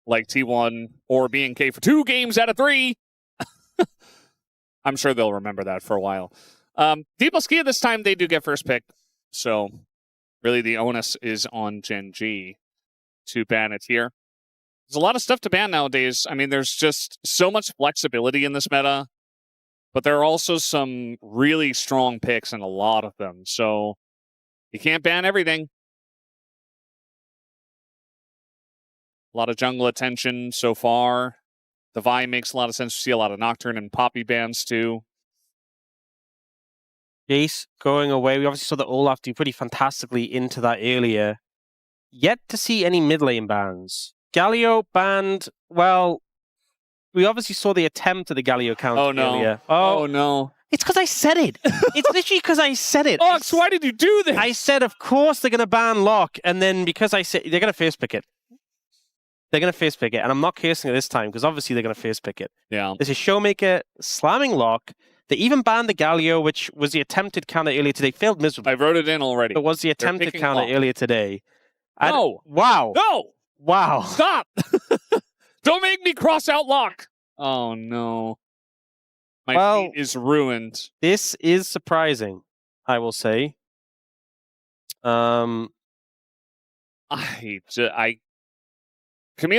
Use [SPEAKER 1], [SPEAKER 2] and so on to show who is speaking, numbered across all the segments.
[SPEAKER 1] like T1 or BNK for 2 games out of 3. I'm sure they'll remember that for a while. Dplus Kia this time, they do get first pick. So really the onus is on Gen.G to ban it here. There's a lot of stuff to ban nowadays. I mean, there's just so much flexibility in this meta, but there are also some really strong picks and a lot of them. So you can't ban everything. A lot of jungle attention so far. The Vi makes a lot of sense. You see a lot of Nocturne and Poppy bans too.
[SPEAKER 2] Jace going away. We obviously saw that Olaf do pretty fantastically into that earlier. Yet to see any mid lane bans. Galio banned, well, we obviously saw the attempt at the Galio counter earlier.
[SPEAKER 1] Oh, no.
[SPEAKER 2] It's because I said it. It's literally because I said it.
[SPEAKER 1] Ox, why did you do this?
[SPEAKER 2] I said, of course they're going to ban Locke, and then because I said, they're going to first pick it. They're going to first pick it, and I'm not cursing it this time, because obviously they're going to first pick it.
[SPEAKER 1] Yeah.
[SPEAKER 2] This is ShowMaker slamming Locke. They even banned the Galio, which was the attempted counter earlier today. Failed miserably.
[SPEAKER 1] I wrote it in already.
[SPEAKER 2] It was the attempted counter earlier today.
[SPEAKER 1] No.
[SPEAKER 2] Wow.
[SPEAKER 1] No.
[SPEAKER 2] Wow.
[SPEAKER 1] Stop. Don't make me cross out Locke. Oh, no. My feet is ruined.
[SPEAKER 2] This is surprising, I will say.
[SPEAKER 1] Camille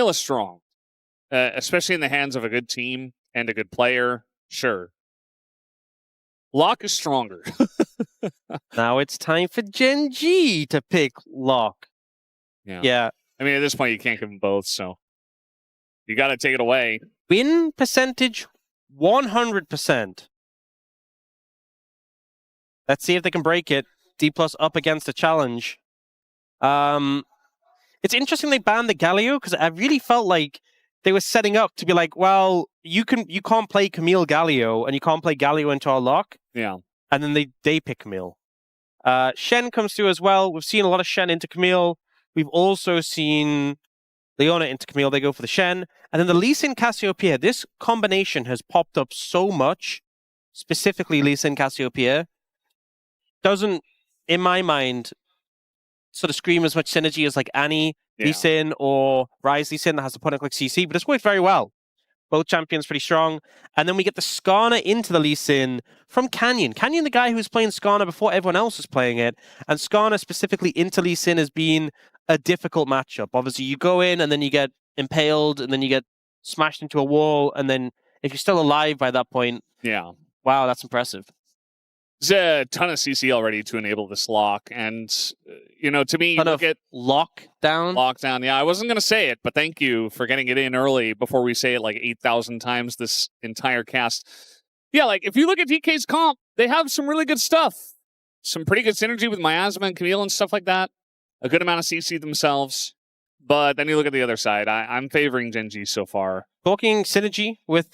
[SPEAKER 1] is strong, especially in the hands of a good team and a good player. Sure. Locke is stronger.
[SPEAKER 2] Now it's time for Gen.G to pick Locke. Yeah.
[SPEAKER 1] I mean, at this point, you can't give them both, so you got to take it away.
[SPEAKER 2] Win percentage, 100%. Let's see if they can break it. Dplus up against a challenge. It's interesting they banned the Galio, because I really felt like they were setting up to be like, well, you can't play Camille Galio, and you can't play Galio into our Locke.
[SPEAKER 1] Yeah.
[SPEAKER 2] And then they pick Camille. Shen comes through as well. We've seen a lot of Shen into Camille. We've also seen Leona into Camille. They go for the Shen. And then the Lee Sin Cassiopeia. This combination has popped up so much, specifically Lee Sin Cassiopeia. Doesn't, in my mind, sort of scream as much synergy as like Annie Lee Sin or Rise Lee Sin that has the point-and-click CC, but it's worked very well. Both champions pretty strong. And then we get the Skarner into the Lee Sin from Canyon. Canyon, the guy who's playing Skarner before everyone else was playing it. And Skarner specifically into Lee Sin has been a difficult matchup. Obviously, you go in and then you get impaled and then you get smashed into a wall. And then if you're still alive by that point, wow, that's impressive.
[SPEAKER 1] There's a ton of CC already to enable this lock. And, you know, to me, you look at
[SPEAKER 2] lockdown.
[SPEAKER 1] Lockdown. Yeah, I wasn't going to say it, but thank you for getting it in early before we say it like 8,000 times this entire cast. Yeah, like if you look at DK's comp, they have some really good stuff. Some pretty good synergy with Miasma and Camille and stuff like that. A good amount of CC themselves. But then you look at the other side. I'm favoring Gen.G so far.
[SPEAKER 2] Talking synergy with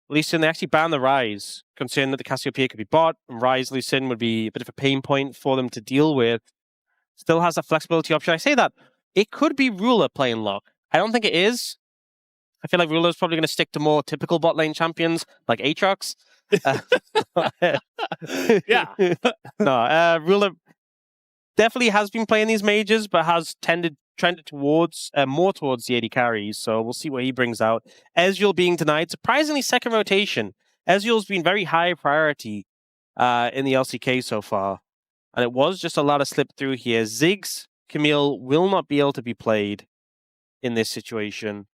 [SPEAKER 2] Lee Sin, they actually banned the Rise, concerned that the Cassiopeia could be bought, and Rise Lee Sin would be a bit of a pain point for them to deal with. Still has that flexibility option. I say that. It could be Ruler playing Locke. I don't think it is. I feel like Ruler is probably going to stick to more typical bot lane champions, like Aatrox. Ruler definitely has been playing these mages, but has trended towards more towards the AD carries, so we'll see what he brings out. Ezreal being denied, surprisingly second rotation. Ezreal's been very high priority in the LCK so far, and it was just a lot of slip through here. Ziggs, Camille will not be able to be played in this situation.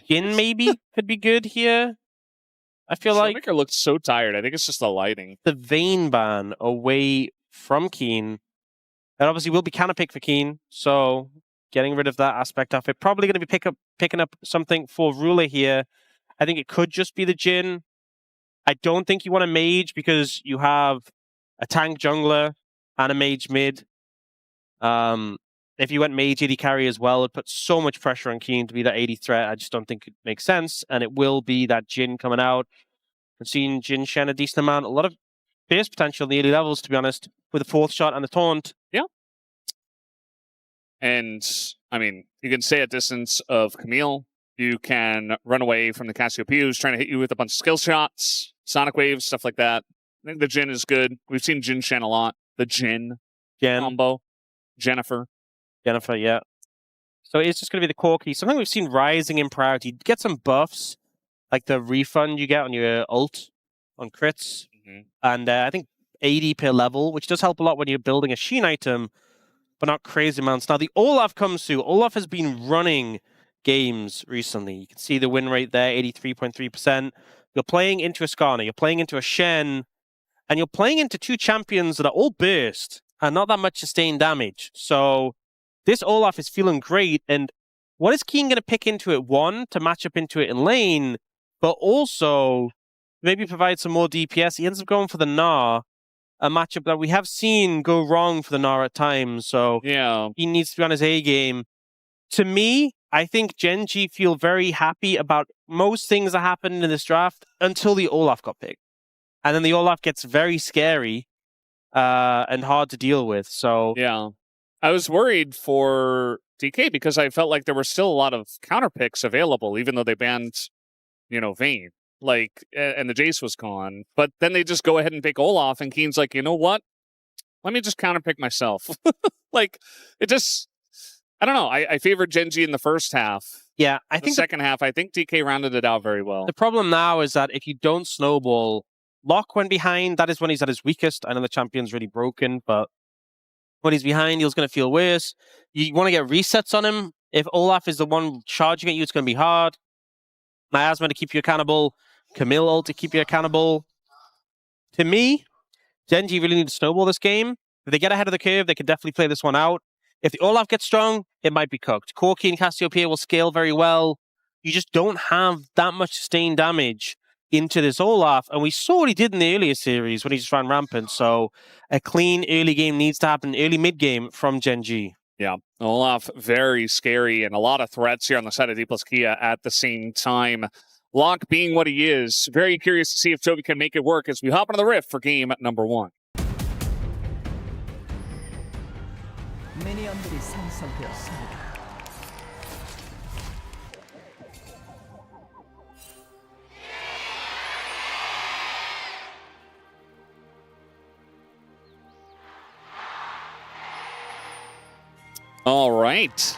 [SPEAKER 2] Jhin maybe could be good here. I feel like
[SPEAKER 1] ShowMaker looks so tired. I think it's just the lighting.
[SPEAKER 2] The Vayne ban away from Kiin. That obviously will be counterpick for Kiin, so getting rid of that aspect of it. Probably going to be picking up something for Ruler here. I think it could just be the Jhin. I don't think you want a mage because you have a tank jungler and a mage mid. If you went mage AD carry as well, it puts so much pressure on Kiin to be that AD threat. I just don't think it makes sense, and it will be that Jhin coming out. I've seen Jhin Shen a decent amount, a lot of base potential in the early levels, to be honest, with the fourth shot and the taunt.
[SPEAKER 1] Yeah. And, I mean, you can stay at distance of Camille. You can run away from the Cassiopeia who's trying to hit you with a bunch of skill shots, sonic waves, stuff like that. I think the Jhin is good. We've seen Jhin Shen a lot. The Jhin combo. Jennifer,
[SPEAKER 2] yeah. So it's just going to be the Corki. Something we've seen rising in priority. You get some buffs, like the refund you get on your ult on crits. And I think 80 per level, which does help a lot when you're building a Sheen item, but not crazy amounts. Now, the Olaf comes through. Olaf has been running games recently. You can see the win rate there, 83.3%. You're playing into a Skarner, you're playing into a Shen, and you're playing into two champions that are all burst and not that much sustained damage. So this Olaf is feeling great. And what is Kiin going to pick into it? One, to match up into it in lane, but also maybe provide some more DPS. He ends up going for the Gnar, a matchup that we have seen go wrong for the Gnar at times. So
[SPEAKER 1] yeah,
[SPEAKER 2] he needs to be on his A game. To me, I think Gen.G feel very happy about most things that happened in this draft until the Olaf got picked. And then the Olaf gets very scary and hard to deal with. So
[SPEAKER 1] yeah, I was worried for DK because I felt like there were still a lot of counter picks available, even though they banned, Vayne. Like, and the Jace was gone. But then they just go ahead and pick Olaf, and Kiin's like, you know what? Let me just counter pick myself. Like, it just, I don't know. I favored Gen.G in the first half.
[SPEAKER 2] Yeah, I think
[SPEAKER 1] the second half, I think DK rounded it out very well.
[SPEAKER 2] The problem now is that if you don't snowball, Locke went behind. That is when he's at his weakest. I know the champion's really broken, but when he's behind, he's going to feel worse. You want to get resets on him. If Olaf is the one charging at you, it's going to be hard. Miasma to keep you accountable. Camille ult to keep you accountable. To me, Gen.G really need to snowball this game. If they get ahead of the curve, they can definitely play this one out. If the Olaf gets strong, it might be cooked. Corki and Cassiopeia will scale very well. You just don't have that much sustained damage into this Olaf. And we saw what he did in the earlier series when he just ran rampant. So a clean early game needs to happen, early mid game from Gen.G.
[SPEAKER 1] Yeah, Olaf, very scary, and a lot of threats here on the side of Dplus Kia at the same time. Locke being what he is, very curious to see if Chovy can make it work as we hop into the rift for game number 1. All right,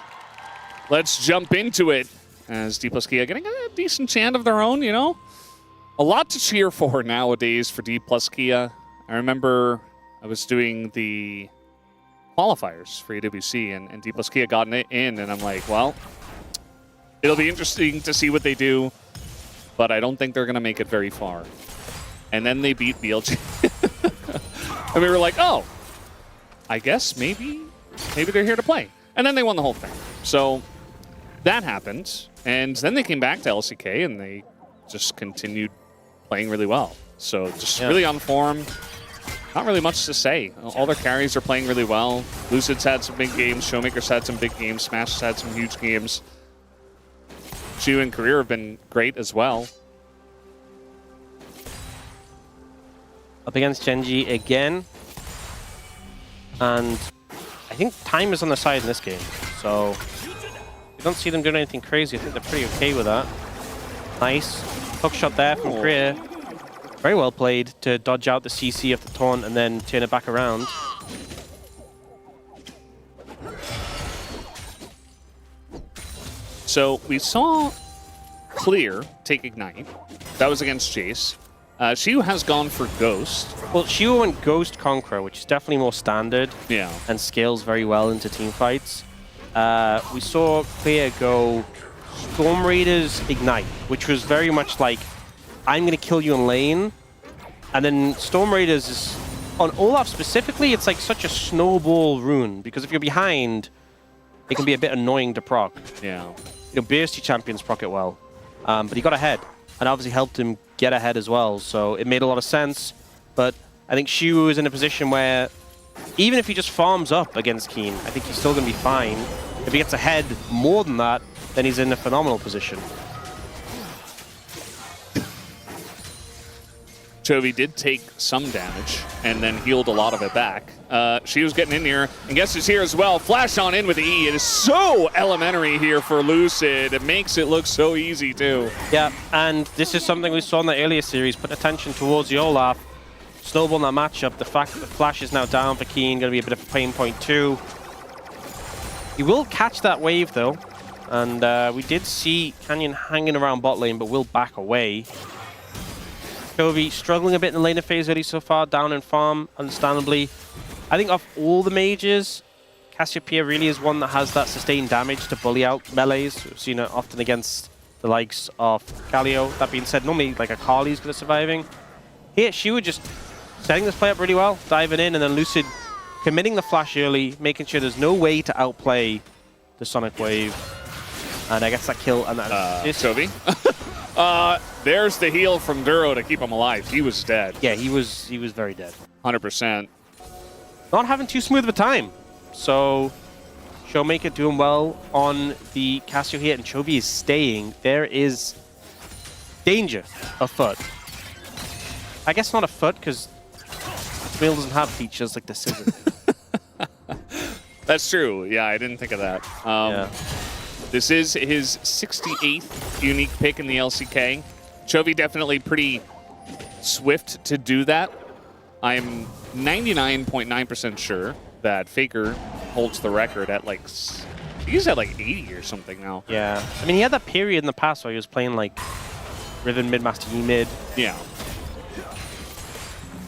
[SPEAKER 1] let's jump into it. As Dplus Kia getting a decent chant of their own, A lot to cheer for nowadays for Dplus Kia. I remember I was doing the qualifiers for AWC, and Dplus Kia got in, and I'm like, well, it'll be interesting to see what they do, but I don't think they're going to make it very far. And then they beat BLG. And we were like, oh, I guess maybe they're here to play. And then they won the whole thing. So that happened. And then they came back to LCK, and they just continued playing really well. So just really on form. Not really much to say. All their carries are playing really well. Lucid's had some big games. ShowMaker's had some big games. Smash's had some huge games. Siwoo and Career have been great as well.
[SPEAKER 2] Up against Gen.G again. And I think time is on their side in this game. So I don't see them doing anything crazy. I think they're pretty okay with that. Nice. Hook shot there from Career. Very well played to dodge out the CC of the taunt and then turn it back around.
[SPEAKER 1] So we saw Clear take Ignite. That was against Jace. Siwoo has gone for Ghost.
[SPEAKER 2] Well, Siwoo went Ghost Conqueror, which is definitely more standard.
[SPEAKER 1] Yeah.
[SPEAKER 2] And scales very well into team fights. We saw Clear go Storm Raiders Ignite, which was very much like, I'm going to kill you in lane. And then Storm Raiders is, on Olaf specifically, it's like such a snowball rune, because if you're behind, it can be a bit annoying to proc.
[SPEAKER 1] Yeah.
[SPEAKER 2] Bursty champions proc it well. But he got ahead, and obviously helped him get ahead as well, so it made a lot of sense. But I think Siwoo is in a position where, even if he just farms up against Kiin, I think he's still going to be fine. If he gets ahead more than that, then he's in a phenomenal position.
[SPEAKER 1] Chovy did take some damage and then healed a lot of it back. She was getting in here, and guess who's here as well? Flash on in with the E. It is so elementary here for Lucid. It makes it look so easy too.
[SPEAKER 2] Yeah, and this is something we saw in the earlier series. Put attention towards the Olaf. Snowball in that matchup. The fact that the Flash is now down for Kiin, going to be a bit of a pain point too. He will catch that wave, though. And we did see Canyon hanging around bot lane, but will back away. Chovy struggling a bit in the laner phase early so far, down in farm, understandably. I think of all the mages, Cassiopeia really is one that has that sustained damage to bully out melees. We've seen it often against the likes of Galio. That being said, normally like a Carly's good at surviving. Here, Siwoo just setting this play up really well, diving in, and then Lucid committing the flash early, making sure there's no way to outplay the Sonic Wave. And I guess that kill and that
[SPEAKER 1] Chovy. There's the heal from Duro to keep him alive. He was dead.
[SPEAKER 2] Yeah, he was very dead.
[SPEAKER 1] 100%.
[SPEAKER 2] Not having too smooth of a time. So ShowMaker doing well on the Cassio here, and Chovy is staying. There is danger afoot. I guess not afoot, because Camille doesn't have features like the scissor.
[SPEAKER 1] That's true. Yeah, I didn't think of that.
[SPEAKER 2] Yeah.
[SPEAKER 1] This is his 68th unique pick in the LCK. Chovy definitely swift to do that. I'm 99.9% sure that Faker holds the record at like, he's at like 80 or something now.
[SPEAKER 2] Yeah. I mean, he had that period in the past where he was playing like Riven mid, Master Yi mid.
[SPEAKER 1] Yeah.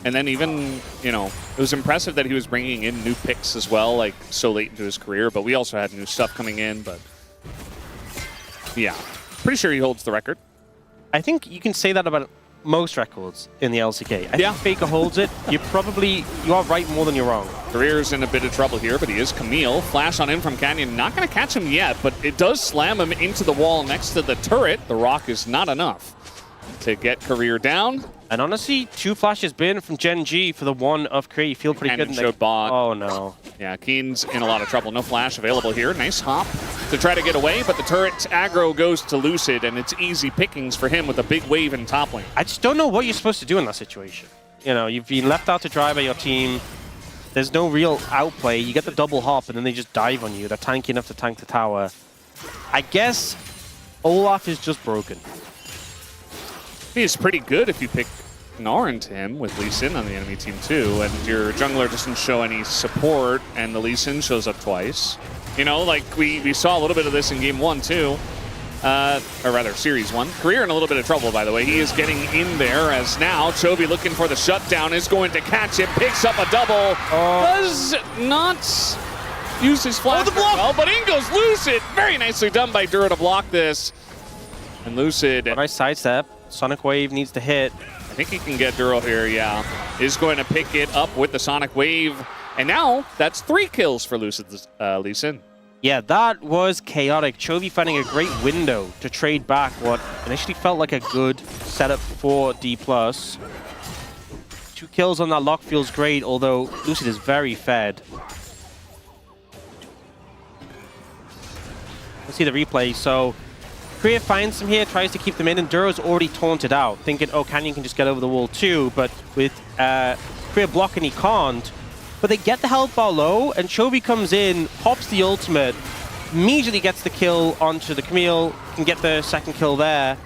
[SPEAKER 1] And then even, you know, it was impressive that he was bringing in new picks as well, like so late into his career, but we also had new stuff coming in, but yeah, pretty sure he holds the record.
[SPEAKER 2] I think you can say that about most records in the LCK. I think Faker holds it. You are right more than you're wrong.
[SPEAKER 1] Career's in a bit of trouble here, but he is Camille. Flash on in from Canyon. Not going to catch him yet, but it does slam him into the wall next to the turret. The rock is not enough to get Career down.
[SPEAKER 2] And honestly, 2 flashes been from Gen.G for the one of Career. You feel pretty
[SPEAKER 1] Canyon
[SPEAKER 2] good.
[SPEAKER 1] Showed bot.
[SPEAKER 2] Oh, no.
[SPEAKER 1] Yeah, Kiin's in a lot of trouble. No flash available here. Nice hop to try to get away, but the turret's aggro goes to Lucid, and it's easy pickings for him with a big wave in top lane.
[SPEAKER 2] I just don't know what you're supposed to do in that situation. You know, you've been left out to dry by your team. There's no real outplay. You get the double hop, and then they just dive on you. They're tanky enough to tank the tower. I guess Olaf is just broken.
[SPEAKER 1] He's pretty good if you pick Gnar into him with Lee Sin on the enemy team too, and your jungler doesn't show any support, and the Lee Sin shows up twice. You know, like we saw a little bit of this in Game 1 too, or rather Series 1. Career in a little bit of trouble, by the way. He is getting in there as now Chovy looking for the shutdown is going to catch it, picks up a double, does not use his flash well, but in goes Lucid. Very nicely done by Duro to block this, and Lucid.
[SPEAKER 2] Nice sidestep. Sonic Wave needs to hit.
[SPEAKER 1] I think he can get Duro here, yeah. Is going to pick it up with the Sonic Wave. And now, that's 3 kills for Lucid's Lee Sin.
[SPEAKER 2] Yeah, that was chaotic. Chovy finding a great window to trade back what initially felt like a good setup for Dplus. 2 kills on that Locke feels great, although Lucid is very fed. Let's see the replay. So Career finds him here, tries to keep them in, and Duro's already taunted out, thinking, oh, Canyon can just get over the wall too, but with Career blocking, he can't. But they get the health bar low, and Chovy comes in, pops the ultimate, immediately gets the kill onto the Camille, can get the second kill there.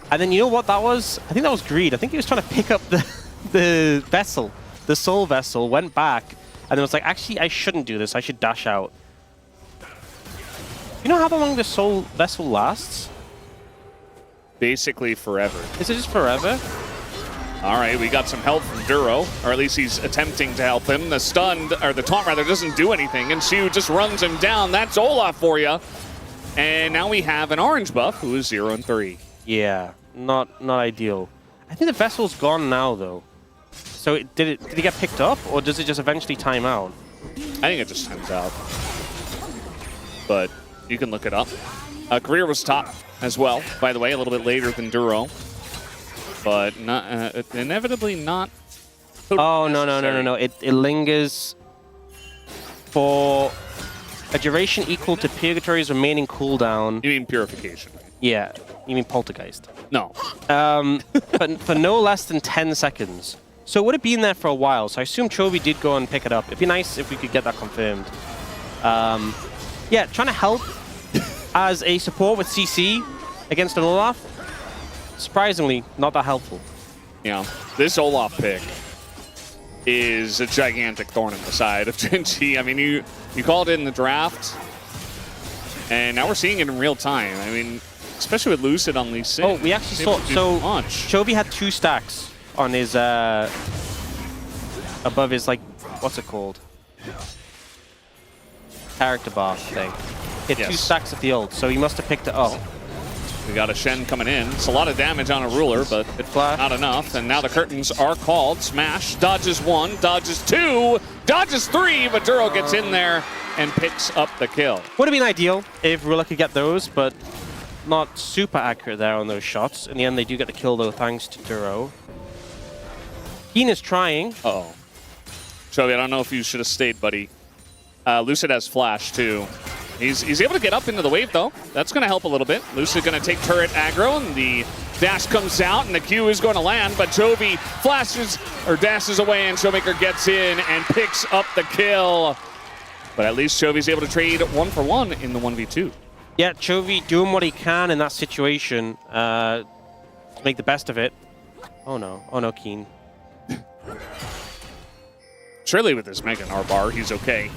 [SPEAKER 2] And then you know what that was? I think that was greed. I think he was trying to pick up the vessel, the soul vessel, went back, and then was like, actually, I shouldn't do this, I should dash out. You know how long the soul vessel lasts?
[SPEAKER 1] Basically forever.
[SPEAKER 2] Is it just forever?
[SPEAKER 1] All right, we got some help from Duro, or at least he's attempting to help him. The stunned, or the taunt rather, doesn't do anything, and Siwoo just runs him down. That's Olaf for you. And now we have an orange buff who is 0-3.
[SPEAKER 2] Yeah, not ideal. I think the vessel's gone now, though. So did it get picked up, or does it just eventually time out?
[SPEAKER 1] I think it just times out. But you can look it up. Career was top as well, by the way, a little bit later than Duro. But not, inevitably not.
[SPEAKER 2] Oh, no. It lingers for a duration equal to Purgatory's remaining cooldown.
[SPEAKER 1] You mean Purification?
[SPEAKER 2] Yeah, you mean Poltergeist.
[SPEAKER 1] No.
[SPEAKER 2] But for no less than 10 seconds. So it would have been there for a while, so I assume Chovy did go and pick it up. It'd be nice if we could get that confirmed. Yeah, trying to help as a support with CC against an Olaf. Surprisingly, not that helpful.
[SPEAKER 1] Yeah, this Olaf pick is a gigantic thorn in the side of Gen.G. I mean, you called it in the draft, and now we're seeing it in real time. I mean, especially with Lucid on Lee Sin.
[SPEAKER 2] Oh, we actually saw, so Chovy had 2 stacks on his, above his, like, what's it called? Character bar thing. He had 2 stacks at the ult, so he must have picked it up.
[SPEAKER 1] We got a Shen coming in. It's a lot of damage on a ruler, but it's not enough. And now the curtains are called. Smash, dodges 1, dodges 2, dodges 3, but Duro gets in there and picks up the kill.
[SPEAKER 2] Would have been ideal if Ruler could get those, but not super accurate there on those shots. In the end, they do get the kill, though, thanks to Duro. Kiin is trying.
[SPEAKER 1] Uh-oh. Chovy, I don't know if you should have stayed, buddy. Lucid has flash, too. He's able to get up into the wave, though. That's going to help a little bit. Lucid going to take turret aggro, and the dash comes out, and the Q is going to land, but Chovy flashes or dashes away, and ShowMaker gets in and picks up the kill. But at least Chovy's able to trade 1-for-1 in the 1v2.
[SPEAKER 2] Yeah, Chovy doing what he can in that situation to make the best of it. Oh no, Kiin.
[SPEAKER 1] Surely with his Mega Gnar bar, he's okay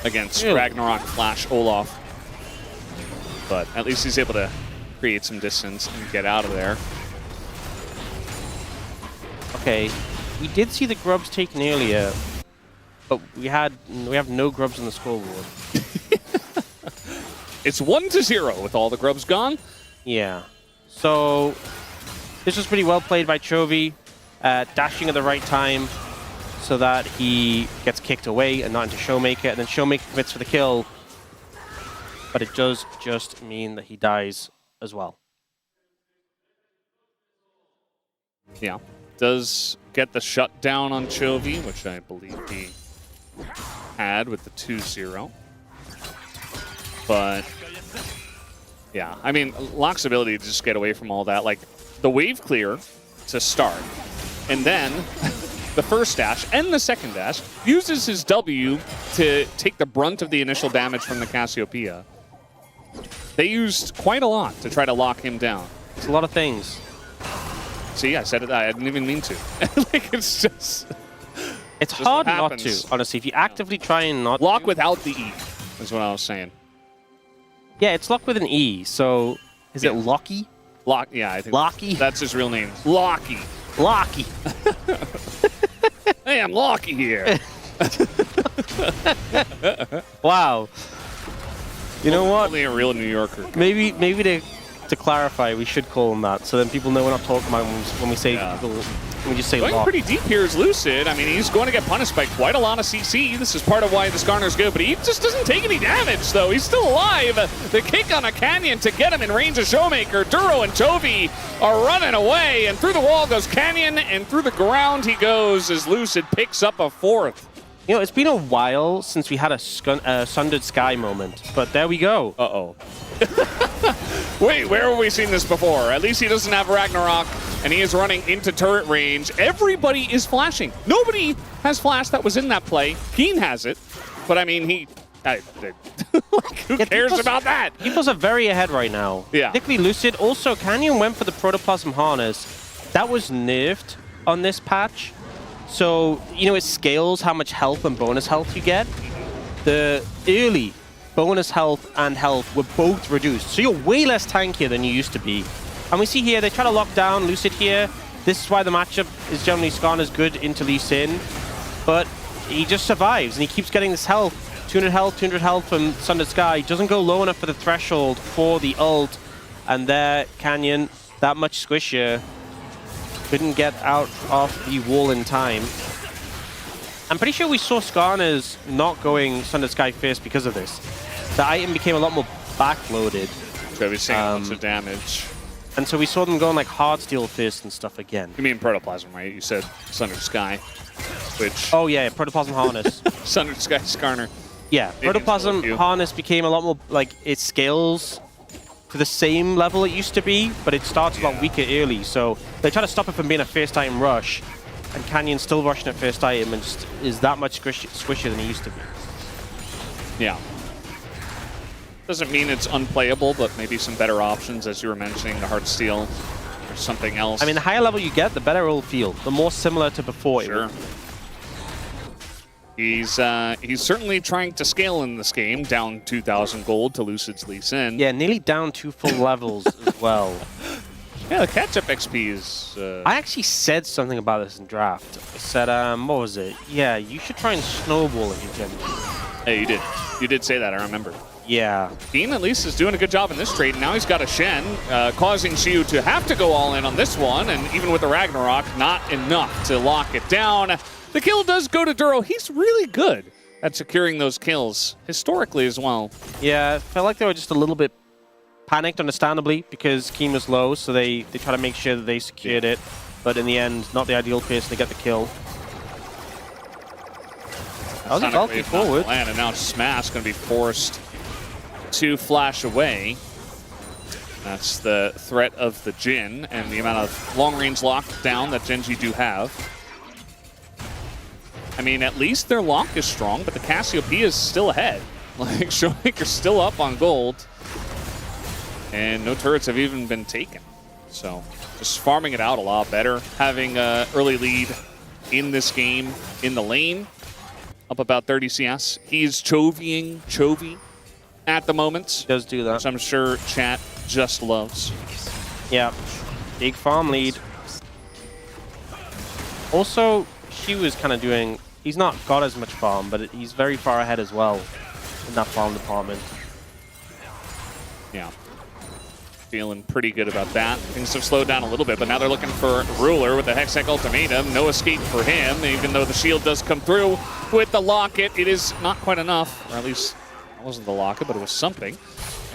[SPEAKER 1] against Ragnarok Flash Olaf. But at least he's able to create some distance and get out of there.
[SPEAKER 2] Okay, we did see the grubs taken earlier, but we have no grubs on the scoreboard.
[SPEAKER 1] It's 1-0 with all the grubs gone.
[SPEAKER 2] Yeah. So this was pretty well played by Chovy, dashing at the right time so that he gets kicked away and not into ShowMaker, and then ShowMaker commits for the kill. But it does just mean that he dies as well.
[SPEAKER 1] Yeah. Does get the shutdown on Chovy, which I believe he had with the 2-0. But yeah, I mean, Locke's ability to just get away from all that, like the wave clear to start, and then the first dash and the second dash uses his W to take the brunt of the initial damage from the Cassiopeia. They used quite a lot to try to lock him down.
[SPEAKER 2] It's a lot of things.
[SPEAKER 1] See, I said it. I didn't even mean to. Like, it's just...
[SPEAKER 2] It's just hard not to, honestly. If you actively try and not
[SPEAKER 1] Lock without the E, is what I was saying.
[SPEAKER 2] Yeah, it's Locke with an E, so... Is it Lockie?
[SPEAKER 1] Locke, yeah, I think
[SPEAKER 2] Lockie?
[SPEAKER 1] That's his real name. Lockie.
[SPEAKER 2] Lockie.
[SPEAKER 1] Hey, I'm Lockie here.
[SPEAKER 2] Wow. You know what?
[SPEAKER 1] Only a real New Yorker.
[SPEAKER 2] Maybe to clarify, we should call him that, so then people know we're not talking about when we say when we just say
[SPEAKER 1] Going
[SPEAKER 2] Locke.
[SPEAKER 1] pretty deep here is Lucid. I mean, he's going to get punished by quite a lot of CC. This is part of why the Skarner's good, but he just doesn't take any damage, though. He's still alive. The kick on a Canyon to get him in range of ShowMaker. Duro and Chovy are running away, and through the wall goes Canyon, and through the ground he goes as Lucid picks up a fourth.
[SPEAKER 2] You know, it's been a while since we had a Sundered Sky moment, but there we go.
[SPEAKER 1] Uh-oh. Wait, where have we seen this before? At least he doesn't have Ragnarok, and he is running into turret range. Everybody is flashing. Nobody has flash that was in that play. Kiin has it, but I mean, who cares about that?
[SPEAKER 2] Dplus are very ahead right now.
[SPEAKER 1] Yeah.
[SPEAKER 2] Particularly Lucid. Also, Canyon went for the Protoplasm Harness. That was nerfed on this patch. So, you know, it scales how much health and bonus health you get. The early bonus health and health were both reduced. So you're way less tankier than you used to be. And we see here, they try to lock down Lucid here. This is why the matchup is generally Skarner's good into Lee Sin. But he just survives, and he keeps getting this health. 200 health from Sundered Sky. He doesn't go low enough for the threshold for the ult. And there, Canyon, that much squishier. Couldn't get out of the wall in time. I'm pretty sure we saw Skarner's not going Sundered Sky first because of this. The item became a lot more backloaded.
[SPEAKER 1] Chovy's taking lots of damage.
[SPEAKER 2] And so we saw them going like hard steel first and stuff again.
[SPEAKER 1] You mean Protoplasm, right? You said Sundered Sky, which...
[SPEAKER 2] Oh yeah, Protoplasm Harness.
[SPEAKER 1] Sundered Sky Skarner.
[SPEAKER 2] Yeah, Protoplasm Harness became a lot more, like, it scales to the same level it used to be, but it starts a lot weaker early, so they try to stop it from being a first item rush, and Canyon's still rushing at first item and just is that much squishier than he used to be.
[SPEAKER 1] Yeah. Doesn't mean it's unplayable, but maybe some better options, as you were mentioning, the hard steel or something else.
[SPEAKER 2] I mean, the higher level you get, the better it'll feel. The more similar to before.
[SPEAKER 1] Sure. He's certainly trying to scale in this game, down 2,000 gold to Lucid's Lee Sin.
[SPEAKER 2] Yeah, nearly down 2 full levels as well.
[SPEAKER 1] Yeah, the catch-up XP is...
[SPEAKER 2] I actually said something about this in draft. I said, what was it? Yeah, you should try and snowball it in Gen.G.
[SPEAKER 1] Hey, you did. You did say that, I remember.
[SPEAKER 2] Yeah.
[SPEAKER 1] Kiin at least is doing a good job in this trade. Now he's got a Shen, causing Siwoo to have to go all in on this one. And even with the Ragnarok, not enough to lock it down. The kill does go to Duro. He's really good at securing those kills, historically as well.
[SPEAKER 2] Yeah, it felt like they were just a little bit panicked, understandably, because Kiin was low, so they try to make sure that they secured it. But in the end, not the ideal place to get the kill. That was his ulti forward.
[SPEAKER 1] And now Smash going to be forced to flash away. That's the threat of the Jhin and the amount of long-range lockdown that Gen.G do have. I mean, at least their Locke is strong, but the Cassiopeia is still ahead. Like, ShowMaker's still up on gold. And no turrets have even been taken. So, just farming it out a lot better. Having an early lead in this game in the lane. Up about 30 CS. He's Chovying Chovy at the moment.
[SPEAKER 2] He does do that.
[SPEAKER 1] Which I'm sure chat just loves.
[SPEAKER 2] Yeah. Big farm lead. Also, Siwoo is kind of doing... He's not got as much farm, but he's very far ahead as well in that farm department.
[SPEAKER 1] Yeah. Feeling pretty good about that. Things have slowed down a little bit, but now they're looking for Ruler with the Hextech Ultimatum. No escape for him, even though the shield does come through with the Locket. It is not quite enough, or at least it wasn't the Locket, but it was something.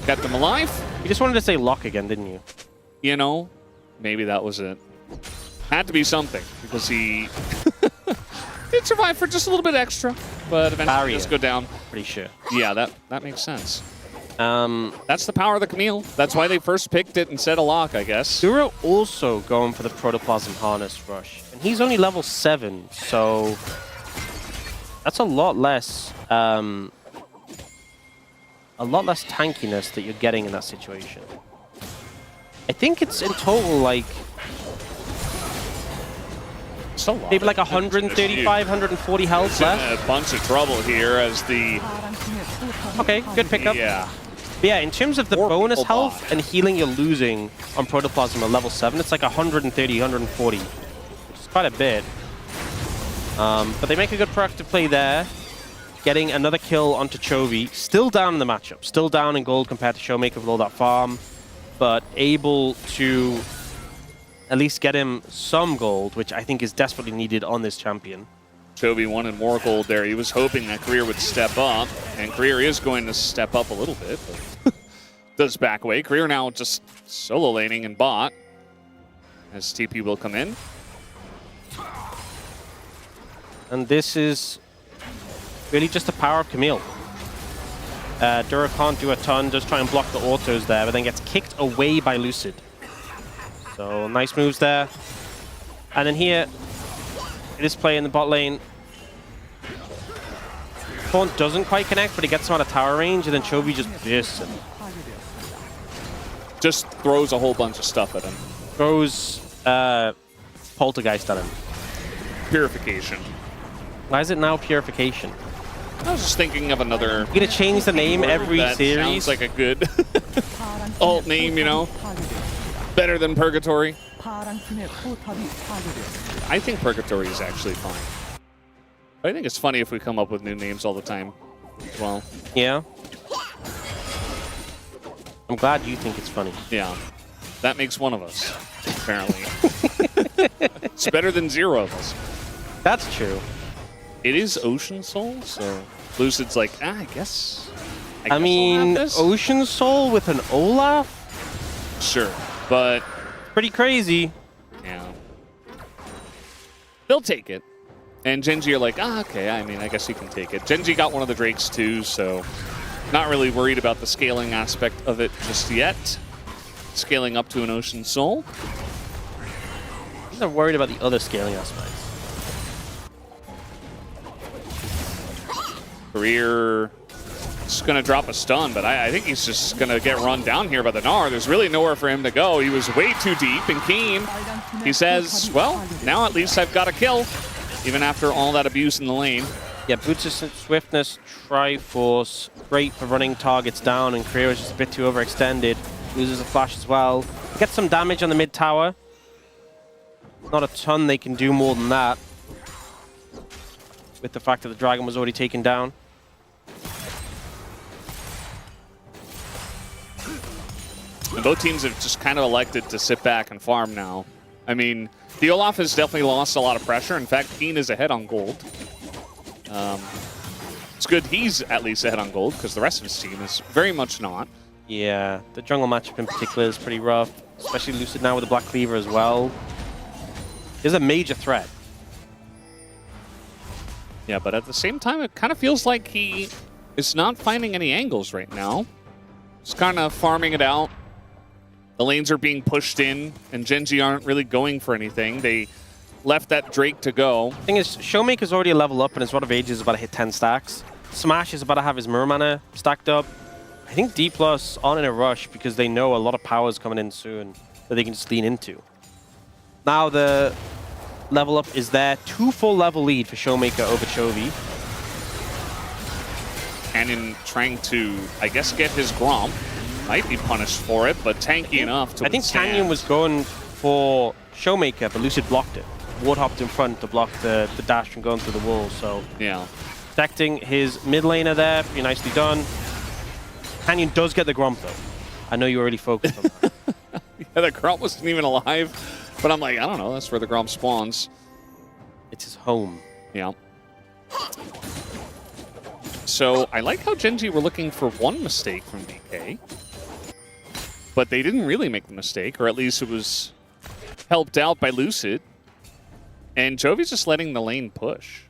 [SPEAKER 1] Kept them alive.
[SPEAKER 2] You just wanted to say Locke again, didn't you?
[SPEAKER 1] You know, maybe that was it. Had to be something, because he did survive for just a little bit extra, but eventually just go down.
[SPEAKER 2] Pretty sure.
[SPEAKER 1] Yeah, that makes sense. That's the power of the Camille. That's why they first picked it instead of Locke, I guess.
[SPEAKER 2] Duro also going for the Protoplasm Harness Rush. And he's only level 7, so that's a lot less tankiness that you're getting in that situation. I think it's in total like maybe like 135, 140 health left.
[SPEAKER 1] A bunch of trouble here as the...
[SPEAKER 2] Okay, good pickup.
[SPEAKER 1] Yeah.
[SPEAKER 2] But yeah, in terms of the bonus health and healing you're losing on Protoplasm at level 7, it's like 130, 140, which is quite a bit. But they make a good proactive play there, getting another kill onto Chovy. Still down in the matchup, still down in gold compared to ShowMaker with all that farm, but able to at least get him some gold, which I think is desperately needed on this champion.
[SPEAKER 1] Chovy wanted more gold there. He was hoping that Career would step up, and Career is going to step up a little bit, but does back away. Career now just solo laning in bot, as TP will come in.
[SPEAKER 2] And this is really just the power of Camille. Duro can't do a ton, just try and block the autos there, but then gets kicked away by Lucid. So nice moves there. And then here, it is play in the bot lane. Taunt doesn't quite connect, but he gets him out of tower range, and then Chovy just bursts him.
[SPEAKER 1] Just throws a whole bunch of stuff at him.
[SPEAKER 2] Throws Poltergeist at him.
[SPEAKER 1] Purification.
[SPEAKER 2] Why is it now Purification?
[SPEAKER 1] I was just thinking of another...
[SPEAKER 2] You're gonna change the name every series?
[SPEAKER 1] Sounds like a good alt name, you know? Better than Purgatory. I think Purgatory is actually fine. I think it's funny if we come up with new names all the time as well.
[SPEAKER 2] Yeah. I'm glad you think it's funny.
[SPEAKER 1] Yeah. That makes one of us, apparently. It's better than 0 of us.
[SPEAKER 2] That's true.
[SPEAKER 1] It is Ocean Soul, so Lucid's like, I guess
[SPEAKER 2] I mean, Ocean Soul with an Olaf?
[SPEAKER 1] Sure, but...
[SPEAKER 2] Pretty crazy.
[SPEAKER 1] Yeah. They'll take it. And Gen.G are like, okay, I mean, I guess you can take it. Gen.G got one of the Drakes too, so not really worried about the scaling aspect of it just yet. Scaling up to an Ocean Soul.
[SPEAKER 2] I'm not worried about the other scaling aspects.
[SPEAKER 1] Career He's going to drop a stun, but I think he's just going to get run down here by the Gnar. There's really nowhere for him to go. He was way too deep, and Kiin, he says, well, now at least I've got a kill, even after all that abuse in the lane.
[SPEAKER 2] Yeah, Boots' swiftness, Triforce, great for running targets down, and Korea was just a bit too overextended. Loses a flash as well. Gets some damage on the mid tower. Not a ton they can do more than that, with the fact that the dragon was already taken down.
[SPEAKER 1] And both teams have just kind of elected to sit back and farm now. I mean, the Olaf has definitely lost a lot of pressure. In fact, Kiin is ahead on gold. It's good he's at least ahead on gold, because the rest of his team is very much not.
[SPEAKER 2] Yeah, the jungle matchup in particular is pretty rough, especially Lucid now with the Black Cleaver as well. Is a major threat.
[SPEAKER 1] Yeah, but at the same time, it kind of feels like he is not finding any angles right now. Just kind of farming it out. The lanes are being pushed in, and Gen.G aren't really going for anything. They left that Drake to go.
[SPEAKER 2] Thing is, ShowMaker's already a level up, and his Rod of Ages is about to hit 10 stacks. Smash is about to have his Mirror Mana stacked up. I think Dplus aren't in a rush because they know a lot of power is coming in soon that they can just lean into. Now the level up is there. 2 full level lead for ShowMaker over Chovy.
[SPEAKER 1] Canyon trying to, I guess, get his Gromp. Might be punished for it, but tanky enough to
[SPEAKER 2] I think
[SPEAKER 1] withstand.
[SPEAKER 2] Canyon was going for ShowMaker, but Lucid blocked it. Ward hopped in front to block the dash from going through the wall, so...
[SPEAKER 1] Yeah.
[SPEAKER 2] Protecting his mid laner there, pretty nicely done. Canyon does get the Gromp, though. I know you were really focused on that.
[SPEAKER 1] Yeah, the Gromp wasn't even alive, but I'm like, I don't know, that's where the Gromp spawns.
[SPEAKER 2] It's his home.
[SPEAKER 1] Yeah. So, I like how Gen.G were looking for one mistake from DK. But they didn't really make the mistake, or at least it was helped out by Lucid. And Chovy's just letting the lane push.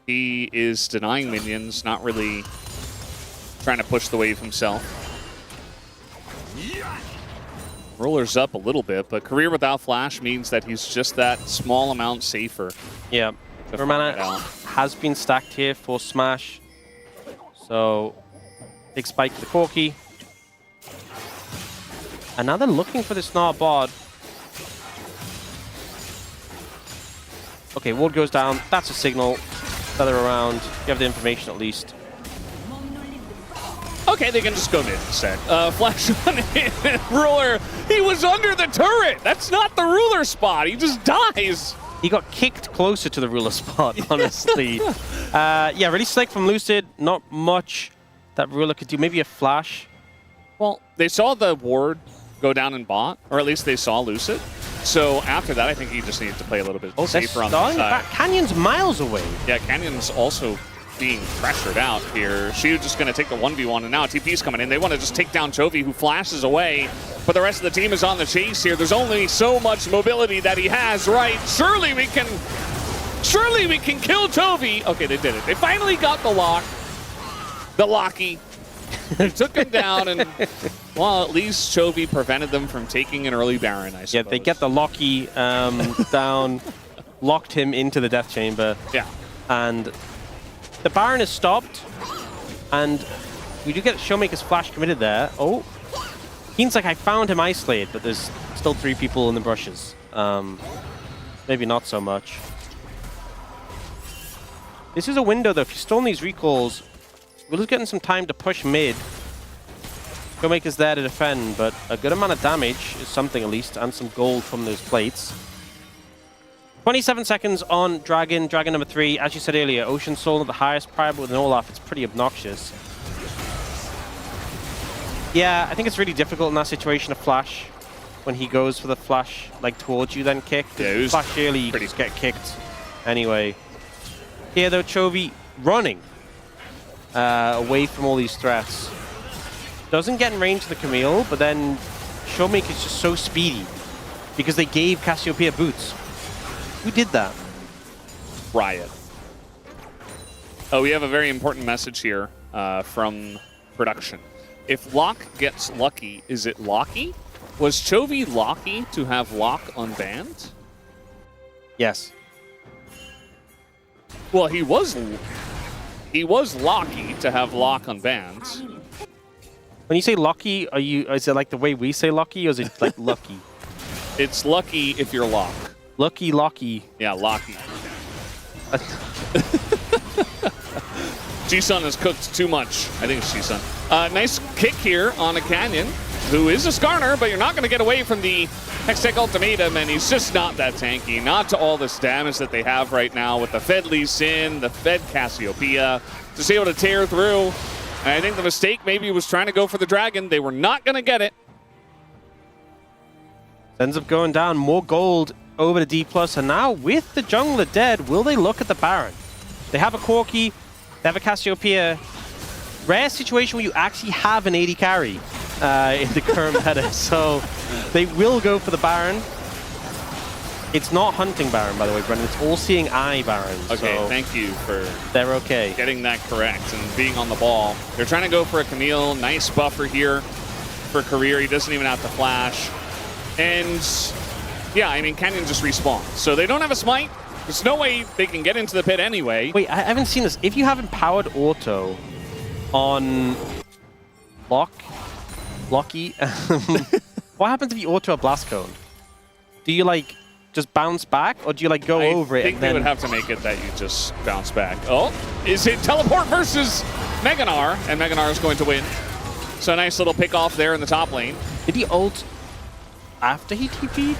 [SPEAKER 1] He is denying minions, not really trying to push the wave himself. Roller's up a little bit, but career without flash means that he's just that small amount safer.
[SPEAKER 2] Yeah. Mana has been stacked here for Smash. So, big spike to the Corki. And now they're looking for this Gnar bod. Okay, ward goes down. That's a signal that they're around. You have the information at least.
[SPEAKER 1] Okay, they can just go mid instead. Flash on in. Ruler, he was under the turret. That's not the ruler spot. He just dies.
[SPEAKER 2] He got kicked closer to the ruler spot, honestly. Yeah, really slick from Lucid. Not much that ruler could do. Maybe a flash.
[SPEAKER 1] Well, they saw the ward go down in bot, or at least they saw Lucid. So after that, I think he just needed to play a little bit safer on the side.
[SPEAKER 2] Canyon's miles away.
[SPEAKER 1] Yeah, Canyon's also being pressured out here. Siwoo just going to take the 1v1, and now TP's coming in. They want to just take down Chovy, who flashes away, but the rest of the team is on the chase here. There's only so much mobility that he has, right? Surely we can kill Chovy. Okay, they did it. They finally got the lock. The Locky. They took him down, and, well, at least Chovy prevented them from taking an early Baron, I suppose.
[SPEAKER 2] Yeah, they get the Locky down, locked him into the death chamber.
[SPEAKER 1] Yeah.
[SPEAKER 2] And the Baron is stopped, and we do get ShowMaker's flash committed there. Oh, Kiin's like, I found him isolated, but there's still 3 people in the brushes. Maybe not so much. This is a window, though. If you stall these recalls, Willow's getting some time to push mid. ShowMaker's there to defend, but a good amount of damage is something at least, and some gold from those plates. 27 seconds on Dragon. Dragon number 3. As you said earlier, Ocean Soul at the highest prior, but with an Olaf, it's pretty obnoxious. Yeah, I think it's really difficult in that situation to flash when he goes for the flash, like, towards you, then kick.
[SPEAKER 1] Yeah,
[SPEAKER 2] flash early, you just get kicked anyway. Here, though, Chovy running away from all these threats. Doesn't get in range of the Camille, but then ShowMaker's just so speedy because they gave Cassiopeia boots. Who did that?
[SPEAKER 1] Riot. Oh, we have a very important message here from production. If Locke gets lucky, is it Locky? Was Chovy lucky to have Locke unbanned?
[SPEAKER 2] Yes.
[SPEAKER 1] Well, he was He was lucky to have Locke unbanned.
[SPEAKER 2] When you say lucky, is it like the way we say lucky, or is it like lucky?
[SPEAKER 1] It's lucky if you're Locke.
[SPEAKER 2] Lucky, lucky.
[SPEAKER 1] Yeah, lucky. G-Sun has cooked too much. I think it's G-Sun. Nice kick here on a Canyon, who is a Skarner, but you're not going to get away from the Hextech Ultimatum, and he's just not that tanky. Not to all this damage that they have right now with the Fed Lee Sin, the Fed Cassiopeia, just able to tear through. And I think the mistake maybe was trying to go for the Dragon. They were not going to get it.
[SPEAKER 2] Ends up going down. More gold over to Dplus, and now with the jungler dead, will they look at the Baron? They have a Corki, they have a Cassiopeia. Rare situation where you actually have an AD carry in the current meta, so they will go for the Baron. It's not hunting Baron, by the way, Brendan. It's all-seeing eye Baron.
[SPEAKER 1] Okay,
[SPEAKER 2] so
[SPEAKER 1] thank you for
[SPEAKER 2] they're okay.
[SPEAKER 1] Getting that correct and being on the ball. They're trying to go for a Camille. Nice buffer here for career. He doesn't even have to flash. And yeah, I mean, Canyon just respawns. So they don't have a smite. There's no way they can get into the pit anyway.
[SPEAKER 2] Wait, I haven't seen this. If you have empowered auto on Locke, what happens if you auto a blast cone? Do you like just bounce back, or do you like go over it?
[SPEAKER 1] I think they would have to make it that you just bounce back. Oh, is it teleport versus Gnar? And Gnar is going to win. So a nice little pick off there in the top lane.
[SPEAKER 2] Did he ult after he TP'd?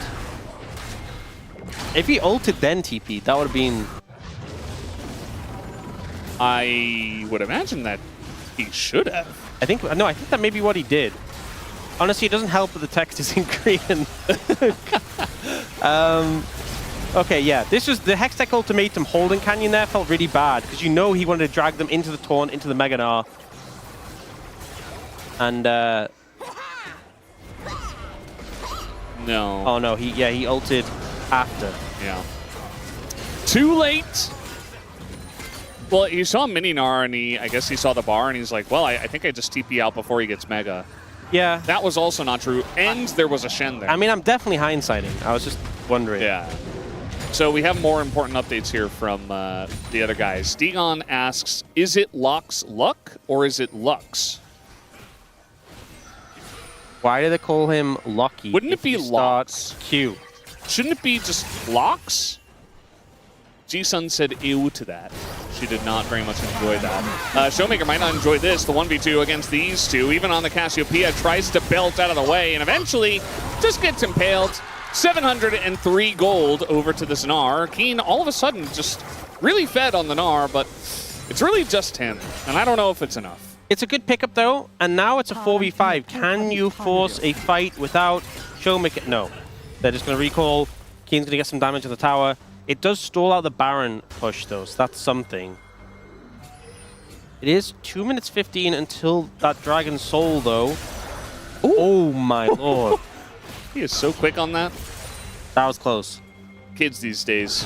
[SPEAKER 2] If he ulted then TP'd, that would have been...
[SPEAKER 1] I would imagine that he should have.
[SPEAKER 2] I think that may be what he did. Honestly, it doesn't help that the text is in Korean. Okay, yeah, this was the Hextech Ultimatum holding Canyon there felt really bad because you know he wanted to drag them into the taunt, into the Gnar. And
[SPEAKER 1] no.
[SPEAKER 2] Oh no, he ulted after.
[SPEAKER 1] Yeah. Too late. Well, he saw Mini Gnar and I guess he saw the bar and he's like, well, I think I just TP out before he gets Mega.
[SPEAKER 2] Yeah.
[SPEAKER 1] That was also not true. And there was a Shen there.
[SPEAKER 2] I mean, I'm definitely hindsighting. I was just wondering.
[SPEAKER 1] Yeah. So we have more important updates here from the other guys. Degon asks, is it Locke's luck or is it Lux?
[SPEAKER 2] Why do they call him Lucky?
[SPEAKER 1] Wouldn't it be Locks?
[SPEAKER 2] Q.
[SPEAKER 1] Shouldn't it be just Locks? G-Sun said ew to that. She did not very much enjoy that. ShowMaker might not enjoy this, the 1v2 against these two. Even on the Cassiopeia, tries to belt out of the way and eventually just gets impaled. 703 gold over to this Gnar. Kiin all of a sudden just really fed on the Gnar, but it's really just him. And I don't know if it's enough.
[SPEAKER 2] It's a good pickup though, and now it's a 4v5. Can you force a fight without ShowMaker? No. They're just going to recall. Kiin's going to get some damage on the tower. It does stall out the Baron push though, so that's something. It is 2 minutes 15 until that Dragon Soul though. Ooh. Oh my lord.
[SPEAKER 1] He is so quick on that.
[SPEAKER 2] That was close.
[SPEAKER 1] Kids these days.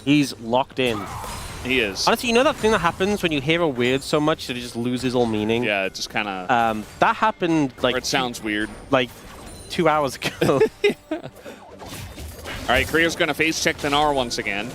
[SPEAKER 2] He's locked in.
[SPEAKER 1] He is.
[SPEAKER 2] Honestly, you know that thing that happens when you hear a word so much that it just loses all meaning?
[SPEAKER 1] Yeah, it just kind of...
[SPEAKER 2] that happened like...
[SPEAKER 1] Or it sounds weird.
[SPEAKER 2] Like 2 hours ago.
[SPEAKER 1] Yeah. All right, Korea's going to face check the Gnar once again.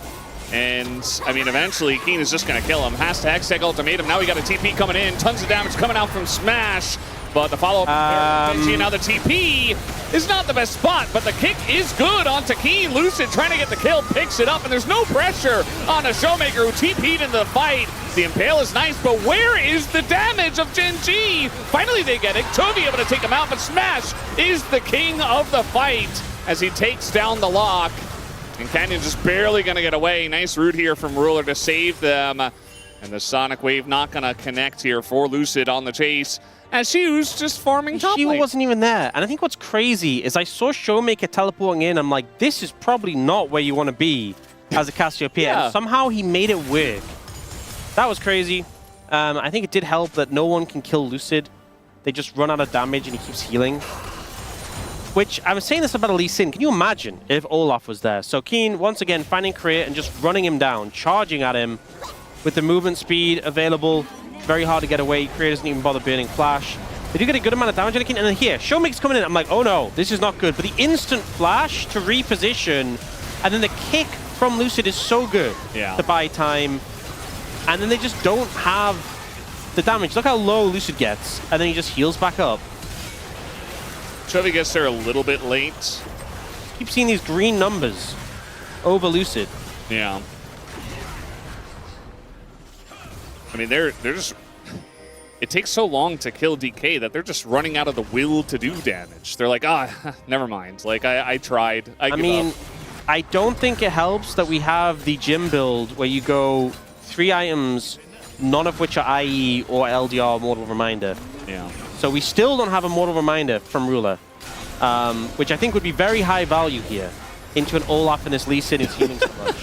[SPEAKER 1] And, I mean, eventually, Kiin is just going to kill him. Has to Hextech Ultimatum. Now we got a TP coming in. Tons of damage coming out from Smash. But the follow-up now the TP is not the best spot, but the kick is good onto Kiin. Lucid trying to get the kill, picks it up, and there's no pressure on a ShowMaker who TP'd into the fight. The Impale is nice, but where is the damage of Gen.G? Finally they get it. Chovy able to take him out, but Smash is the king of the fight as he takes down the Locke. And Canyon just barely going to get away. Nice route here from Ruler to save them. And the Sonic Wave not going to connect here for Lucid on the chase. And Siwoo's just farming top lane.
[SPEAKER 2] Siwoo wasn't even there. And I think what's crazy is I saw ShowMaker teleporting in. I'm like, this is probably not where you want to be as a Cassiopeia.
[SPEAKER 1] Yeah.
[SPEAKER 2] And somehow he made it work. That was crazy. I think it did help that no one can kill Lucid. They just run out of damage and he keeps healing. Which, I was saying this about Lee Sin. Can you imagine if Olaf was there? So Kiin, once again, finding Korea and just running him down, charging at him with the movement speed available. Very hard to get away. Korea doesn't even bother burning Flash. They do get a good amount of damage on Kiin. And then here, ShowMaker's coming in. I'm like, oh no, this is not good. But the instant Flash to reposition, and then the kick from Lucid is so good to buy time. and then they just don't have the damage. Look how low Lucid gets, and then he just heals back up.
[SPEAKER 1] Chovy gets there a little bit late.
[SPEAKER 2] Keep seeing these green numbers over Lucid.
[SPEAKER 1] Yeah. I mean, they're just... It takes so long to kill DK that they're just running out of the will to do damage. They're like, never mind. Like, I tried. I give up.
[SPEAKER 2] I don't think it helps that we have the gym build where you go 3 items, none of which are IE or LDR Mortal Reminder.
[SPEAKER 1] Yeah.
[SPEAKER 2] So we still don't have a Mortal Reminder from Ruler, which I think would be very high value here into an Olaf and this Lee Sin is healing so much.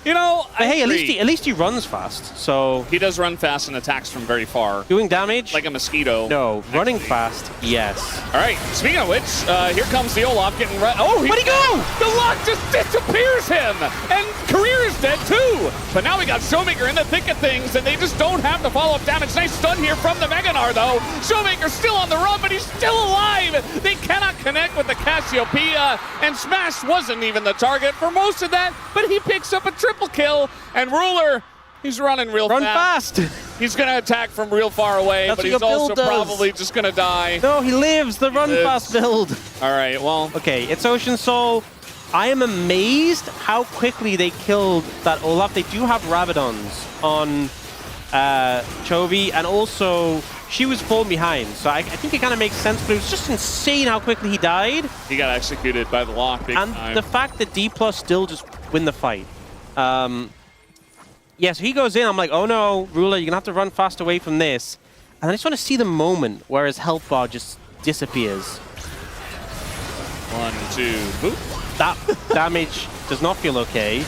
[SPEAKER 1] You know,
[SPEAKER 2] but hey, at least he runs fast. So
[SPEAKER 1] he does run fast and attacks from very far.
[SPEAKER 2] Doing damage?
[SPEAKER 1] Like a mosquito.
[SPEAKER 2] No, running fast, yes.
[SPEAKER 1] All right, speaking of which, here comes the Olaf getting where'd he go? The Locke just disappears him! And Career is dead too! But now we got ShowMaker in the thick of things, and they just don't have the follow-up damage. Nice stun here from the Gnar though. ShowMaker still on the run, but he's still alive! They cannot connect with the Cassiopeia, and Smash wasn't even the target for most of that, but he picks up a triple kill, and Ruler, he's running real fast. He's going to attack from real far away, but he's also probably just going to die.
[SPEAKER 2] No, he lives. The run fast build.
[SPEAKER 1] All right, well.
[SPEAKER 2] Okay, it's Ocean Soul. I am amazed how quickly they killed that Olaf. They do have Rabadons on Chovy, and also she was falling behind. So I think it kind of makes sense, but it was just insane how quickly he died.
[SPEAKER 1] He got executed by the Locke big time.
[SPEAKER 2] And the fact that Dplus still just win the fight. Yeah, so he goes in, I'm like, oh no, Ruler, you're gonna have to run fast away from this. And I just want to see the moment where his health bar just disappears.
[SPEAKER 1] 1, 2, boop.
[SPEAKER 2] That damage does not feel okay.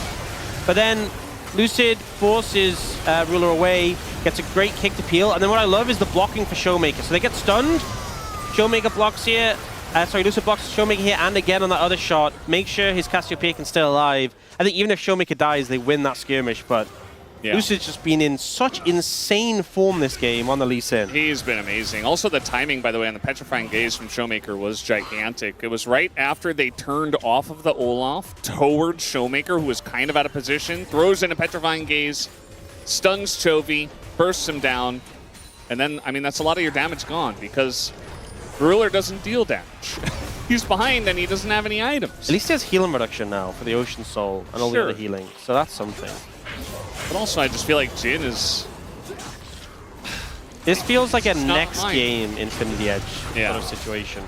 [SPEAKER 2] But then Lucid forces Ruler away, gets a great kick to peel, and then what I love is the blocking for ShowMaker. So they get stunned, ShowMaker blocks here, Lucid blocks ShowMaker here and again on that other shot, make sure his Cassiopeia can stay alive. I think even if ShowMaker dies, they win that skirmish, but yeah. Lucid's just been in such insane form this game on the Lee Sin.
[SPEAKER 1] He's been amazing. Also, the timing, by the way, on the Petrifying Gaze from ShowMaker was gigantic. It was right after they turned off of the Olaf towards ShowMaker, who was kind of out of position, throws in a Petrifying Gaze, stuns Chovy, bursts him down, and then, I mean, that's a lot of your damage gone because Ruler doesn't deal damage. He's behind and he doesn't have any items.
[SPEAKER 2] At least he has healing reduction now for the Ocean Soul and all the other healing, so that's something.
[SPEAKER 1] But also, I just feel like Jhin is...
[SPEAKER 2] This feels like a next game Infinity Edge sort of situation.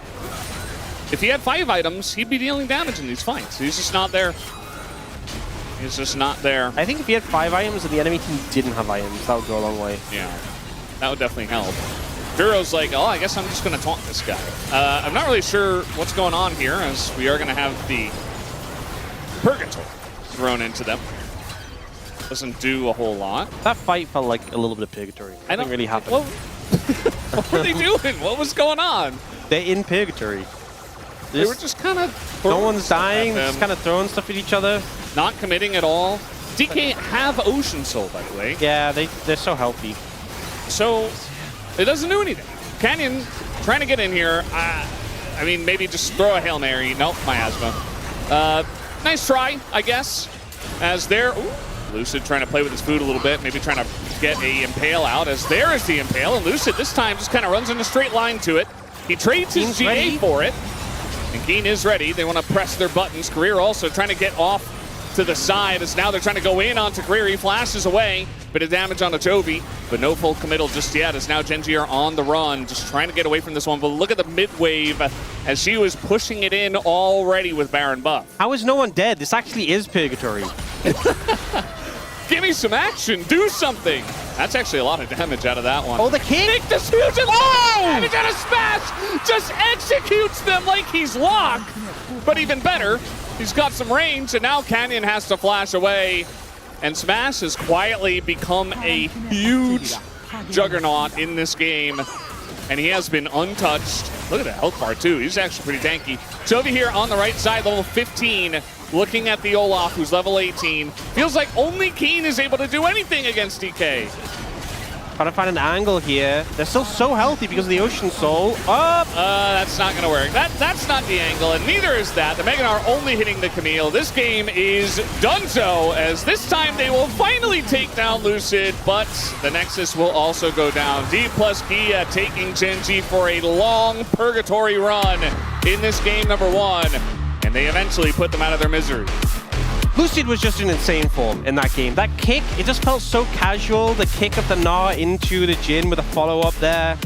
[SPEAKER 1] If he had 5 items, he'd be dealing damage in these fights. He's just not there. He's just not there.
[SPEAKER 2] I think if he had 5 items and the enemy team didn't have items, that would go a long way.
[SPEAKER 1] Yeah, that would definitely help. Duro's like, oh, I guess I'm just going to taunt this guy. I'm not really sure what's going on here, as we are going to have the Purgatory thrown into them. Doesn't do a whole lot.
[SPEAKER 2] That fight felt like a little bit of Purgatory. Nothing really happened.
[SPEAKER 1] What were they doing? What was going on?
[SPEAKER 2] They're in Purgatory.
[SPEAKER 1] They were just kind of...
[SPEAKER 2] No one's dying, just kind of throwing stuff at each other.
[SPEAKER 1] Not committing at all. DK have Ocean Soul, by the way.
[SPEAKER 2] Yeah, they're so healthy.
[SPEAKER 1] So, it doesn't do anything. Canyon trying to get in here. I mean, maybe just throw a Hail Mary. Nope, miasma. Nice try, I guess. As there... Lucid trying to play with his food a little bit, maybe trying to get a Impale out, as there is the Impale, and Lucid this time just kind of runs in a straight line to it. He trades his GA for it, and Kiin is ready. They want to press their buttons. Career also trying to get off to the side, as now they're trying to go in onto Career. He flashes away, bit of damage on the Chovy, but no full committal just yet, as now Gen.G are on the run, just trying to get away from this one. But look at the mid-wave, as she was pushing it in already with Baron buff.
[SPEAKER 2] How is no one dead? This actually is Purgatory.
[SPEAKER 1] Give me some action. Do something. That's actually a lot of damage out of that one.
[SPEAKER 2] Oh, the King!
[SPEAKER 1] This huge damage out of Smash! Just executes them like he's Locke. But even better, he's got some range, and now Canyon has to flash away. And Smash has quietly become a huge juggernaut in this game. And he has been untouched. Look at the health bar, too. He's actually pretty tanky. Chovy here on the right side, level 15. Looking at the Olaf, who's level 18. Feels like only Kiin is able to do anything against DK.
[SPEAKER 2] Trying to find an angle here. They're still so healthy because of the Ocean Soul. Up!
[SPEAKER 1] That's not going to work. That's not the angle, and neither is that. The Mega Gnar only hitting the Camille. This game is donezo, as this time they will finally take down Lucid, but the Nexus will also go down. Dplus Kia taking Gen.G for a long purgatory run in this game number 1, and they eventually put them out of their misery.
[SPEAKER 2] Lucid was just in insane form in that game. That kick, it just felt so casual. The kick of the Gnar into the Jhin with a follow-up there.